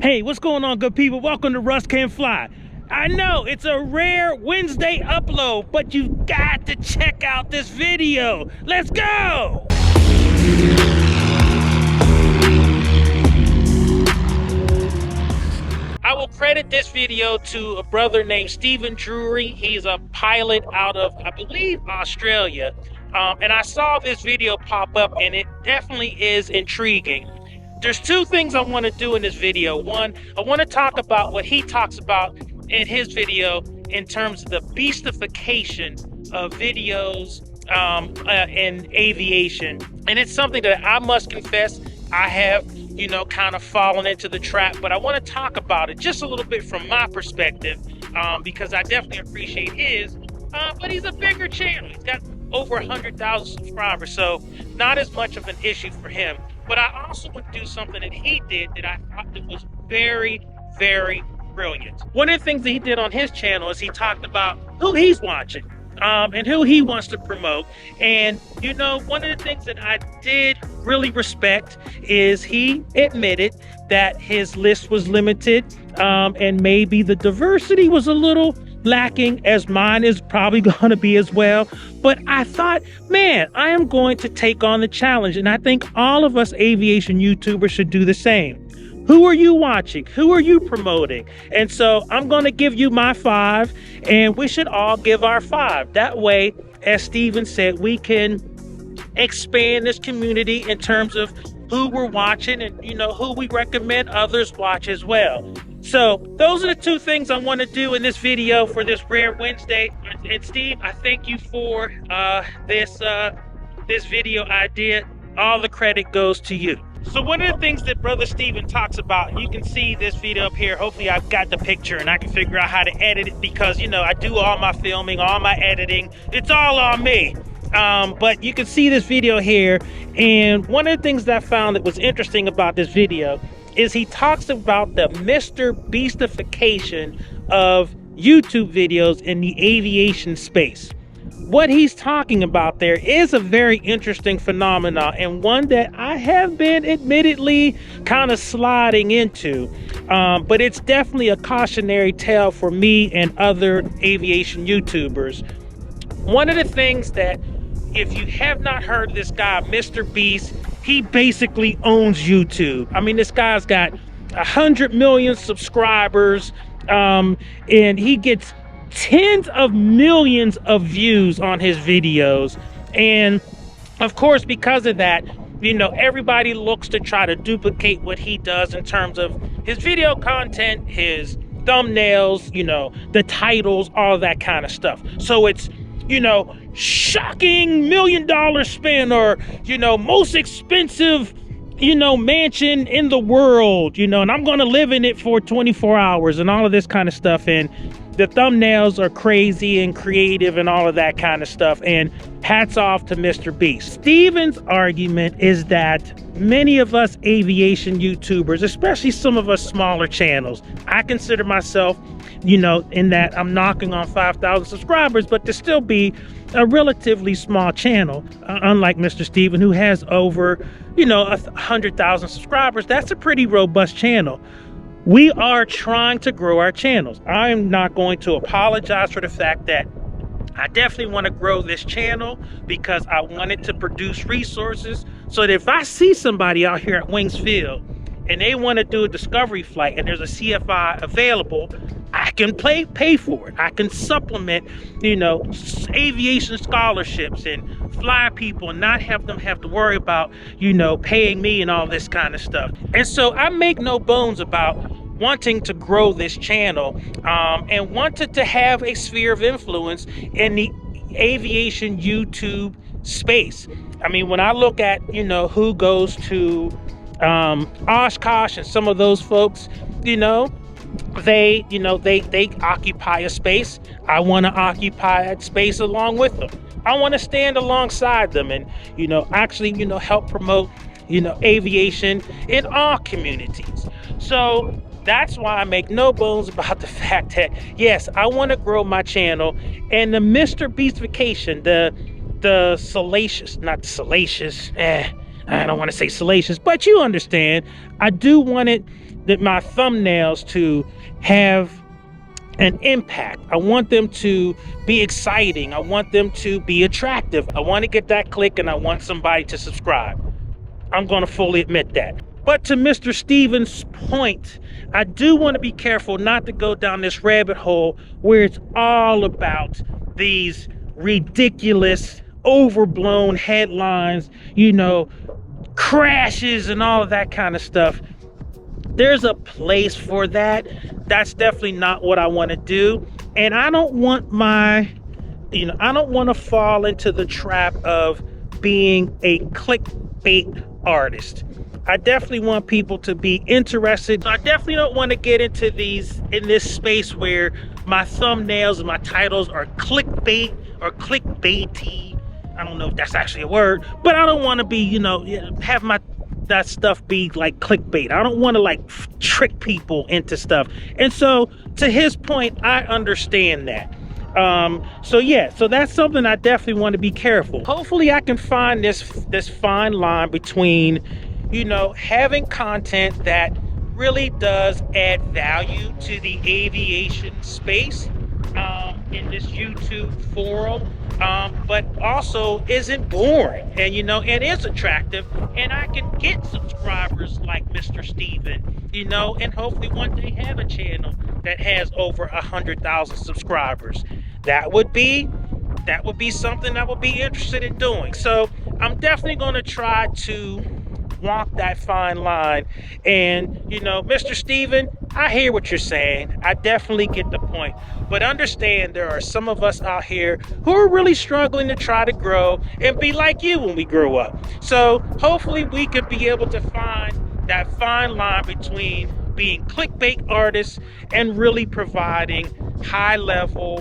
Hey, what's going on, good people? Welcome to Russ Can Fly. I know it's a rare Wednesday upload, but you've got to check out this video. Let's go! I will credit this video to a brother named Stephen Drury. He's a pilot out of, I believe, Australia. And I saw this video pop up, and it definitely is intriguing. There's two things I want to do in this video. One, I want to talk about what he talks about in his video in terms of the beastification of videos in aviation. And it's something that I must confess I have, kind of fallen into the trap. But I want to talk about it just a little bit from my perspective because I definitely appreciate his. But he's a bigger channel. He's got over 100,000 subscribers, so not as much of an issue for him. But I also want to do something that he did that I thought that was very, very brilliant. One of the things that he did on his channel is he talked about who he's watching and who he wants to promote. And, one of the things that I did really respect is he admitted that his list was limited and maybe the diversity was a little lacking, as mine is probably going to be as well. But I thought, man, I am going to take on the challenge, and I think all of us aviation YouTubers should do the same. Who are you watching? Who are you promoting? And so I'm going to give you my 5, and we should all give our 5. That way, as Steven said, we can expand this community in terms of who we're watching and who we recommend others watch as well. So those are the two things I want to do in this video for this Rare Wednesday. And Steve, I thank you for this video idea. All the credit goes to you. So one of the things that Brother Steven talks about, you can see this video up here. Hopefully I've got the picture and I can figure out how to edit it because, I do all my filming, all my editing. It's all on me. But you can see this video here. And one of the things that I found that was interesting about this video is he talks about the MrBeastification of YouTube videos in the aviation space. What he's talking about there is a very interesting phenomenon, and one that I have been admittedly kind of sliding into, but it's definitely a cautionary tale for me and other aviation YouTubers. One of the things that, if you have not heard of this guy, MrBeast, he basically owns YouTube. I mean, this guy's got 100 million subscribers, and he gets tens of millions of views on his videos. And of course, because of that, everybody looks to try to duplicate what he does in terms of his video content, his thumbnails, the titles, all that kind of stuff. So it's, shocking $1 million spin, or, most expensive, mansion in the world, and I'm going to live in it for 24 hours and all of this kind of stuff. And the thumbnails are crazy and creative and all of that kind of stuff. And hats off to MrBeast. Steven's argument is that many of us aviation YouTubers, especially some of us smaller channels, I consider myself, in that I'm knocking on 5,000 subscribers, but to still be a relatively small channel, unlike Mr. Steven, who has over, 100,000 subscribers. That's a pretty robust channel. We are trying to grow our channels. I am not going to apologize for the fact that I definitely want to grow this channel because I wanted to produce resources so that if I see somebody out here at Wings Field and they want to do a discovery flight and there's a CFI available, I can pay for it. I can supplement, aviation scholarships and fly people and not have them have to worry about, paying me and all this kind of stuff. And so I make no bones about wanting to grow this channel and wanted to have a sphere of influence in the aviation YouTube space. I mean, when I look at, who goes to Oshkosh and some of those folks, they occupy a space. I want to occupy that space along with them. I want to stand alongside them and, actually, help promote, aviation in all communities. So that's why I make no bones about the fact that, yes, I want to grow my channel, and the MrBeastification, the salacious, not salacious, I don't want to say salacious, but you understand, I do want it my thumbnails to have an impact. I want them to be exciting. I want them to be attractive. I want to get that click, and I want somebody to subscribe. I'm going to fully admit that. But to Mr. Stevens' point, I do want to be careful not to go down this rabbit hole where it's all about these ridiculous, overblown headlines, you know, crashes and all of that kind of stuff. There's a place for that. That's definitely not what I want to do. And I don't want I don't want to fall into the trap of being a clickbait artist. I definitely want people to be interested. I definitely don't want to get into this space where my thumbnails and my titles are clickbait or clickbaity. I don't know if that's actually a word, but I don't want to be, have that stuff be like clickbait. I don't want to like trick people into stuff. And so to his point, I understand that. So that's something I definitely want to be careful. Hopefully I can find this fine line between, having content that really does add value to the aviation space in this YouTube forum, but also isn't boring and and is attractive, and I can get subscribers like Mr. Steven, and hopefully one day have a channel that has over 100,000 subscribers. That would be something I would be interested in doing. So I'm definitely going to try to walk that fine line. And Mr. Steven, I hear what you're saying. I definitely get the point, but understand there are some of us out here who are really struggling to try to grow and be like you when we grow up. So hopefully we could be able to find that fine line between being clickbait artists and really providing high level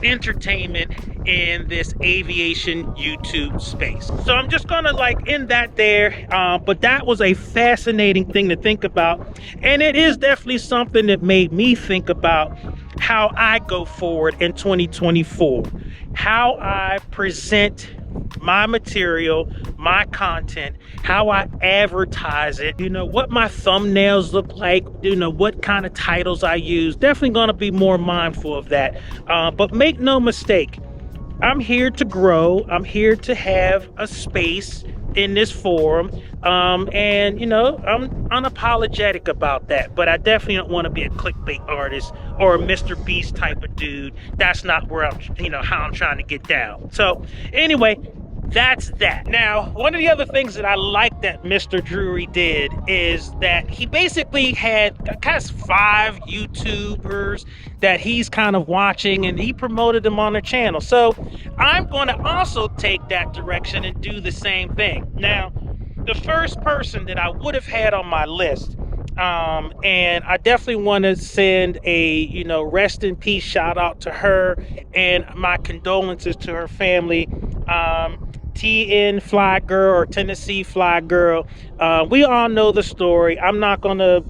entertainment in this aviation YouTube space. So I'm just gonna end that there, but that was a fascinating thing to think about, and it is definitely something that made me think about how I go forward in 2024, how I present my material, my content, how I advertise it, what my thumbnails look like, what kind of titles I use. Definitely going to be more mindful of that. But make no mistake, I'm here to grow. I'm here to have a space in this forum. And I'm unapologetic about that, but I definitely don't want to be a clickbait artist or a MrBeast type of dude. That's not where I'm, how I'm trying to get down. So anyway, that's that. Now, one of the other things that I like that Mr. Drury did is that he basically had 5 YouTubers that he's kind of watching, and he promoted them on their channel. So I'm going to also take that direction and do the same thing. Now, the first person that I would have had on my list, and I definitely want to send a, rest in peace shout out to her and my condolences to her family. TN Fly Girl, or Tennessee Fly Girl. We all know the story. I'm not going to,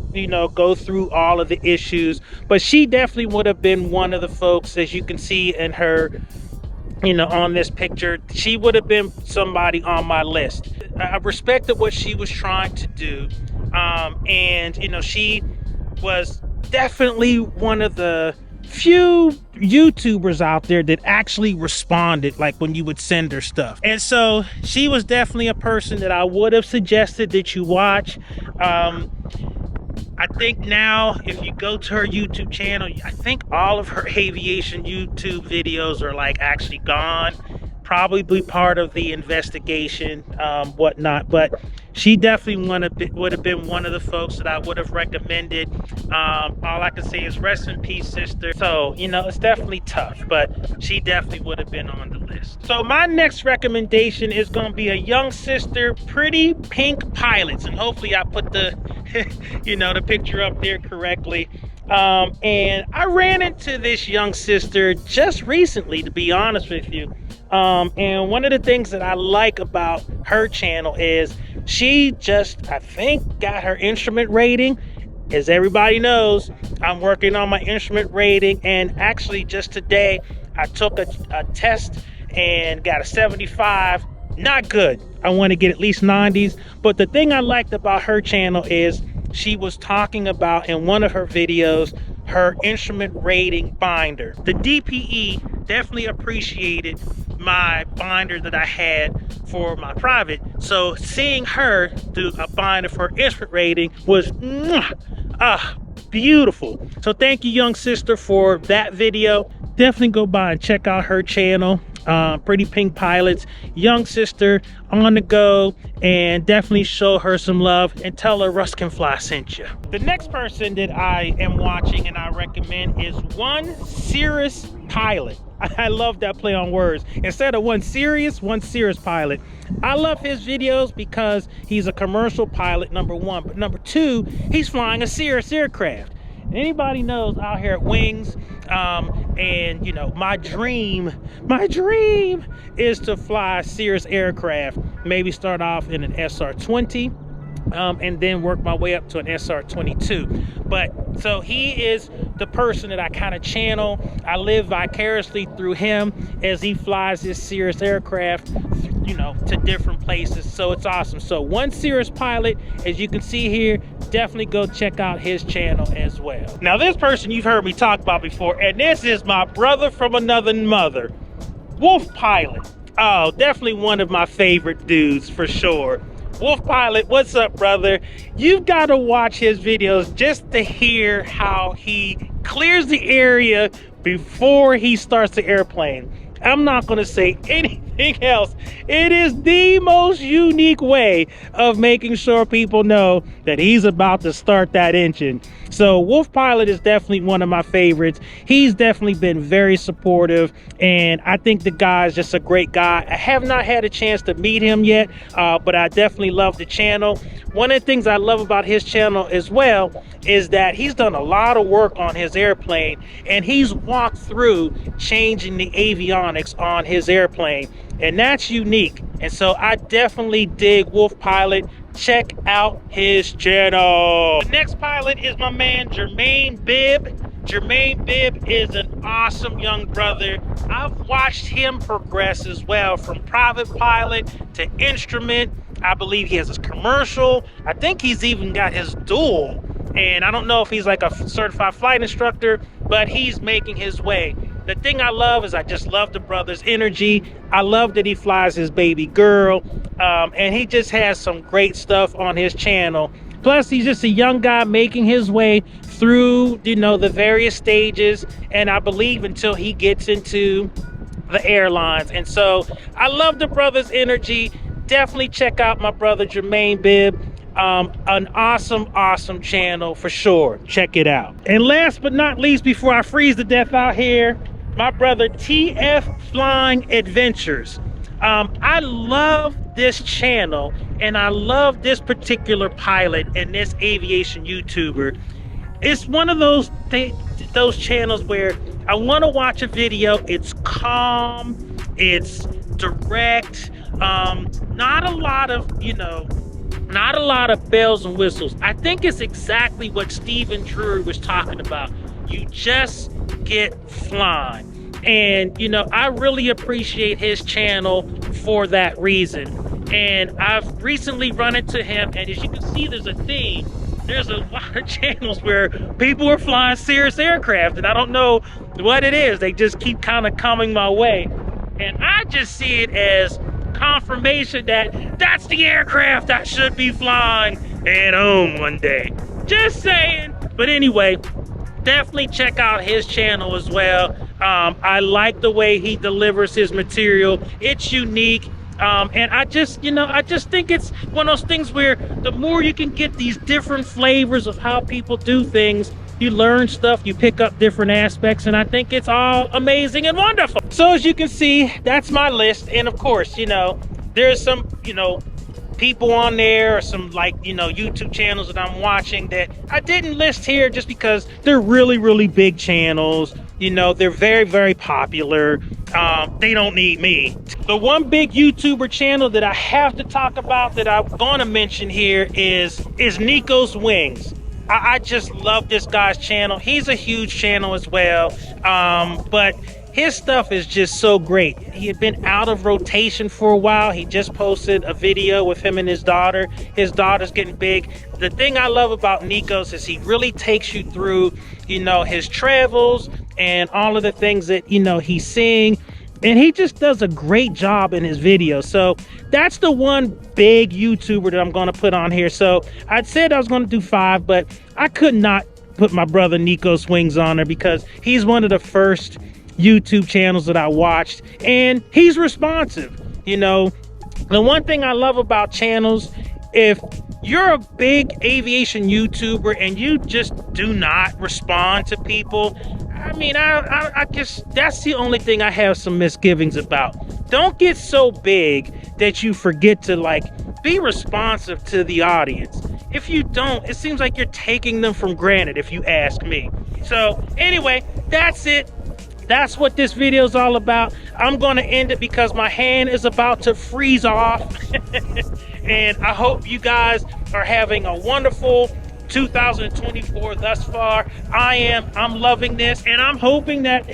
go through all of the issues, but she definitely would have been one of the folks, as you can see in her, on this picture. She would have been somebody on my list. I respected what she was trying to do. And, she was definitely one of the few YouTubers out there that actually responded, like when you would send her stuff. And so she was definitely a person that I would have suggested that you watch. I think now if you go to her YouTube channel, I think all of her aviation YouTube videos are actually gone. Probably part of the investigation, whatnot, but she definitely would have been one of the folks that I would have recommended. All I can say is rest in peace, sister. So, it's definitely tough, but she definitely would have been on the list. So my next recommendation is going to be a young sister, Pretty Pink Pilots, and hopefully I put the, the picture up there correctly. And I ran into this young sister just recently, to be honest with you. And one of the things that I like about her channel is she just, I think, got her instrument rating. As everybody knows, I'm working on my instrument rating, and actually just today I took a test and got a 75. Not good. I want to get at least 90s. But the thing I liked about her channel is she was talking about in one of her videos her instrument rating binder. The DPE definitely appreciated my binder that I had for my private, so seeing her do a binder for instrument rating was beautiful. So thank you, young sister, for that video. Definitely go by and check out her channel, Pretty Pink Pilots. Young sister on the go, and definitely show her some love and tell her Russ Can Fly sent you. The next person that I am watching and I recommend is one Serus Pilot. I love that play on words. Instead of one Serus Pilot. I love his videos because he's a commercial pilot, number one, but number two, he's flying a Serus aircraft. Anybody knows out here at Wings, and you know, my dream is to fly a Serus aircraft. Maybe start off in an SR-20, and then work my way up to an SR-22. But so he is the person that I kind of channel. I live vicariously through him as he flies his Serus aircraft, you know, to different places. So it's awesome. So one Serus Pilot, as you can see here, definitely go check out his channel as well. Now this person you've heard me talk about before, and this is my brother from another mother, Wolf Pilot. Oh, definitely one of my favorite dudes for sure. Wolf Pilot, what's up, brother? You've got to watch his videos just to hear how he clears the area before he starts the airplane. I'm not going to say anything else. It is the most unique way of making sure people know that he's about to start that engine. So Wolf Pilot is definitely one of my favorites. He's definitely been very supportive, and I think the guy's just a great guy. I have not had a chance to meet him yet, but I definitely love the channel. One of the things I love about his channel as well is that he's done a lot of work on his airplane, and he's walked through changing the avionics on his airplane, and that's unique. And so I definitely dig Wolf Pilot. Check out his channel. The next pilot is my man Germaine Bib. Germaine Bib is an awesome young brother. I've watched him progress as well, from private pilot to instrument. I believe he has his commercial. I think he's even got his dual, and I don't know if he's like a certified flight instructor, but he's making his way. The thing I love is I just love the brother's energy. I love that he flies his baby girl, and he just has some great stuff on his channel. Plus, he's just a young guy making his way through, you know, the various stages, and I believe until he gets into the airlines. And so I love the brother's energy. Definitely check out my brother Germaine Bib. An awesome channel for sure. Check it out. And last but not least, before I freeze to death out here, my brother TF Flying Adventures. I love this channel, and I love this particular pilot and this aviation YouTuber. It's one of those channels where I want to watch a video. It's calm, it's direct, not a lot of, you know, not a lot of bells and whistles. I think it's exactly what Stephen Drury was talking about. You just get flying. And, you know, I really appreciate his channel for that reason. And I've recently run into him, and as you can see, there's a theme. There's a lot of channels where people are flying Serus aircraft, and I don't know what it is. They just keep kind of coming my way. And I just see it as confirmation that that's the aircraft I should be flying and own one day. Just saying. But anyway, definitely check out his channel as well. I like the way he delivers his material. It's unique. And I just think it's one of those things where the more you can get these different flavors of how people do things, you learn stuff, you pick up different aspects, and I think it's all amazing and wonderful. So as you can see, that's my list. And of course, you know, there's some, you know, people on there, or some, like, you know, YouTube channels that I'm watching that I didn't list here just because they're really big channels. You know, they're very popular. They don't need me. The one big YouTuber channel that I have to talk about that I'm gonna mention here is Nicos Wings. I just love this guy's channel. He's a huge channel as well, but his stuff is just so great. He had been out of rotation for a while. He just posted a video with him and his daughter. His daughter's getting big. The thing I love about Nicos is he really takes you through, you know, his travels and all of the things that, you know, he's seeing. And he just does a great job in his videos. So that's the one big YouTuber that I'm going to put on here. So I said I was going to do 5, but I could not put my brother Nicos Wings on there because he's one of the first YouTube channels that I watched, and he's responsive. You know, the one thing I love about channels, if you're a big aviation YouTuber and you just do not respond to people, I mean, I guess that's the only thing I have some misgivings about. Don't get so big that you forget to, like, be responsive to the audience. If you don't, it seems like you're taking them for granted, if you ask me. So anyway, that's it. That's what this video is all about. I'm going to end it because my hand is about to freeze off. And I hope you guys are having a wonderful 2024 thus far. I'm loving this, and I'm hoping that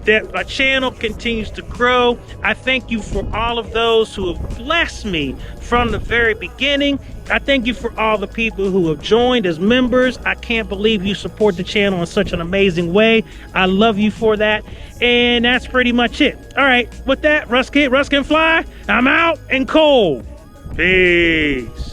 that my channel continues to grow. I thank you for all of those who have blessed me from the very beginning. I thank you for all the people who have joined as members. I can't believe you support the channel in such an amazing way. I love you for that. And that's pretty much it. All right, with that, Russ can fly. I'm out and cold. Peace.